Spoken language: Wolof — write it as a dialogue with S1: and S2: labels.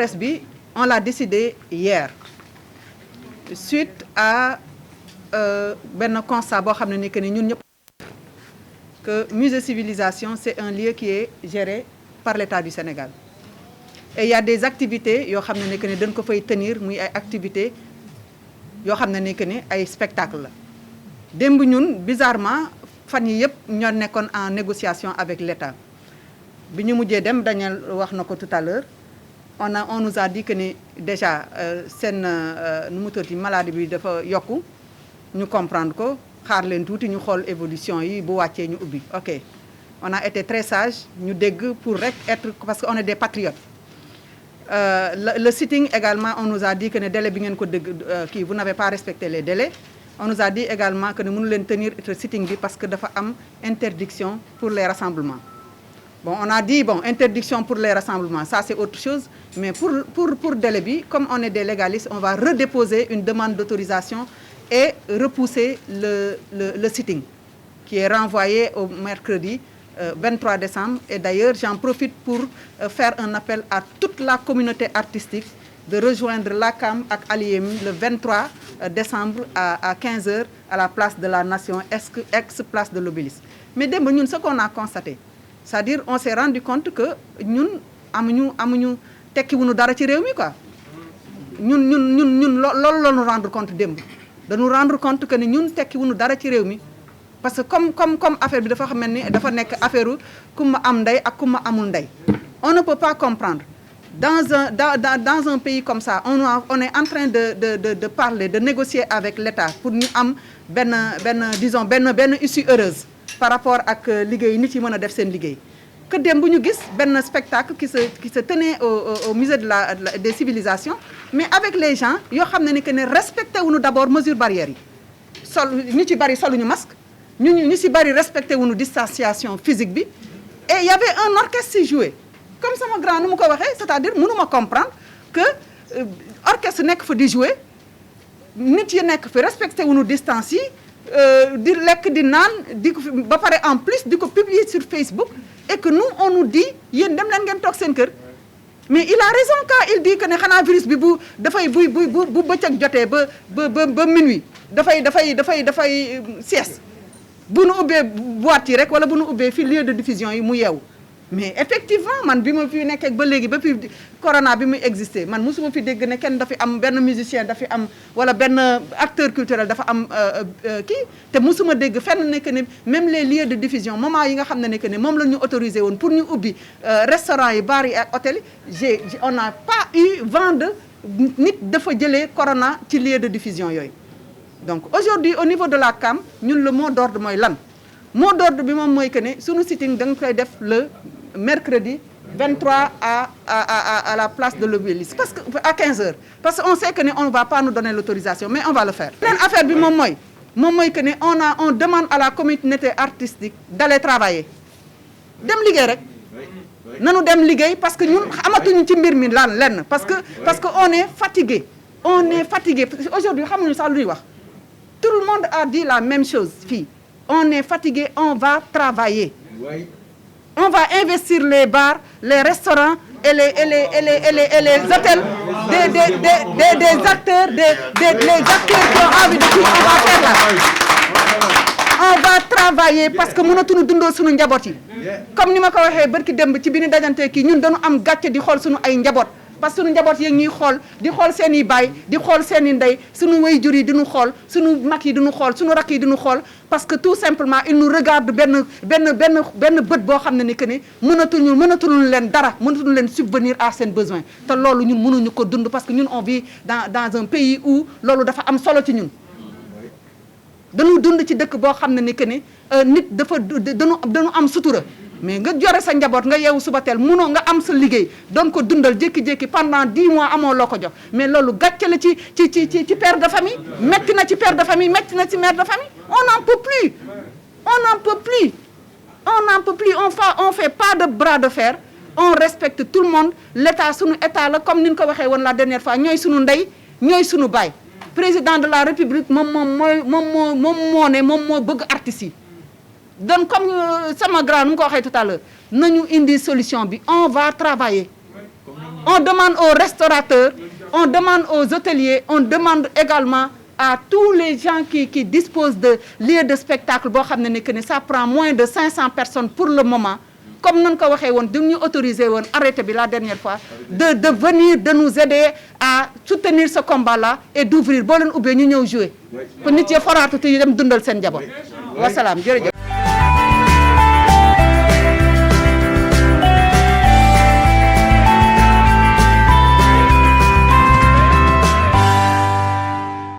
S1: presse bi on l'a décidé hier suite à benn constat boo xam ne ni que ni ñun ñëpp que musée civilisation c'est un lieu qui est géré par l'État du Sénégal et il y a des activités yoo xam ne ni que ni dañ ko fay tenir muy ay activités yoo xam ne ni que ni ay spectacle la démb ñun bizarrement fan yi yëpp ñoo nekkoon en négociation avec l'État bi ñu mujjee dem Daniel wax na ko tout à l'heure on nous a dit que ni déjà seen nu mu tuddati maladie bi dafa yokku ñu comprendre ko xaar leen tuuti ñu xool évolution yi bu wàccee ñu ubbi ok on a été très sage ñu dégg pour rek être parce que on est des patriotes le sitting également on nous a dit que ne délai bi ngeen ko dégg kii vous n'avez pas respecté les délais on nous a dit également que ne mënu leen tenir sitting bi parce que dafa am interdiction pour les rassemblements bon on a dit bon interdiction pour les rassemblements ça c'est autre chose mais pour délai bi comme on est des légalistes on va redéposer une demande d'autorisation et repousser le sitting qui est renvoyé au mercredi 23 décembre et d'ailleurs j'en profite pour faire un appel à toute la communauté artistique de rejoindre l'ACAM ak Aliemi le 23 décembre à 15h à la place de la Nation ex-place de l'Obélisque mais démb ñun ce qu'on a constaté c'est-à-dire on s'est rendu compte que ñun amuñu tekkiwuñu dara ci réew mi quoi ñun loolu la ñu rendre compte démb dañu rendre compte que ni ñun tekkiwuñu dara ci réew mi parce que comme affaire bi dafa xam ni dafa nekk affaire ku ma am ndey ak ku ma amul ndey on ne peut pas comprendre dans un pays comme ça on est en train de parler de négocier avec l'État pour ñu am disons benn issue heureuse par rapport ak liggéey nit yi mën a def seen liggéey que dem bu ñu gis benn spectacle qui se tenait au musée des civilisations mais avec les gens yoo xam ne ni que ne respecté wuñu d'abord mesures barrières yi ñu ci bari soluñu masque ñu ci bari respecté wuñu distanciation physique bi et il y avait un orchestre qui jouait comme sama grand nu mu ko waxee c'est-à-dire mënuma comprendre que orchestre nekk fa di jouer nit yi nekk fi respecté wuñu distance yi di lekk di naan di ko ba pare en plus di ko publier sur Facebook et que nous on nous dit yéen dem leen ngeen toog seen kër mais il a raison quand il dit que ne xanaa virus bi bu bëccëg jotee ba minuit dafay sieste bu nu ubbee boîte yi rek wala bu nu ubbee fi lieu de diffusion yi mu yeewu mais effectivement man bi ma fi nekkee ba léegi ba fi corona bi muy exister man mosuma fi dégg ne kenn dafi am benn musicien dafi am wala benn acteur culturel dafa am kii te mosuma dégg fenn ne que ne même les lieux de diffusion moment yi nga xam ne que ne moom la ñu autorisé woon pour ñu ubbi restaurants yi bars yi ak hôtels yi on n'a pas eu vent de nit dafa jëlee corona ci lieu de diffusion yooyu donc aujourd'hui au niveau de la CAM ñun le mot d'ordre mooy lan mot d'ordre bi moom mooy que ne sunu sitting da nga koy def le mercredi 23 à la place de l'Obélisque parce que à 15h parce que on sait que ne on va pas nous donner l'autorisation mais on va le faire. beneen affaire bi moom mooy que ne on demande à la communauté artistique d'aller travailler dem liggéey rek nanu dem liggéey parce que ñun amatuñu ci mbir mi lenn parce que on est fatigué aujourd'hui xamuñu sax lu ñuy wax tout le monde a dit la même chose fii on est fatigué on va travailler. On va investir les bars, les restaurants et les hôtels des acteurs qui ont envie de tout. On va faire là. On va travailler parce que mënatuñu dundoo suñu njaboot yi. Comme ni ma ko waxee barki démb ci bi ñu dajante kii ñun dañu am gàcce di xool suñu ay njaboot parce que suñu njaboot yi ñuy xool di xool seen i baay di xool seen i ndey suñu waajur yi diñu xool suñu mag yi diñu xool suñu rakk yi diñu xool parce que tout simplement ils nous regardent benn bët boo xam ne ni que ni mënatuñu leen dara mënatuñu leen subvenir à seen besoin te loolu ñun mënuñu ko dund parce que ñun on vit dans un pays où loolu dafa am solo ci ñun dañu dund ci dëkk boo xam ne ni que ni nit dañu am sutura mais nga jore sa njaboot nga yeewu suba teel munoo nga am sa liggéey doon ko dundal jékki-jékki pendant 10 mois amoo loo ko jox mais loolu gàcce la ci père de famille metti na ci père de famille metti na ci mère de famille on n'en peut plus on fait pas de bras de fer on respecte tout le monde l'état sunu état la comme ni ñu ko waxee woon la dernière fois ñooy sunu ndey ñooy sunu baay président de la république moom moo bëgg artistes yi donc comme sama grand nu mu ko waxee tout à l'heure nañu indi solution bi on va travailler On demande aux restaurateurs, on demande aux hôteliers, on demande également à tous les gens qui disposent de lieux de spectacle, ça prend moins de 500 personnes pour le moment. Comme nous avons autorisé arrêter la dernière fois, de venir, de nous aider à soutenir ce combat-là et d'ouvrir. Bon, ou bien nous jouer. Pour nous faire tout le monde. Wassalam.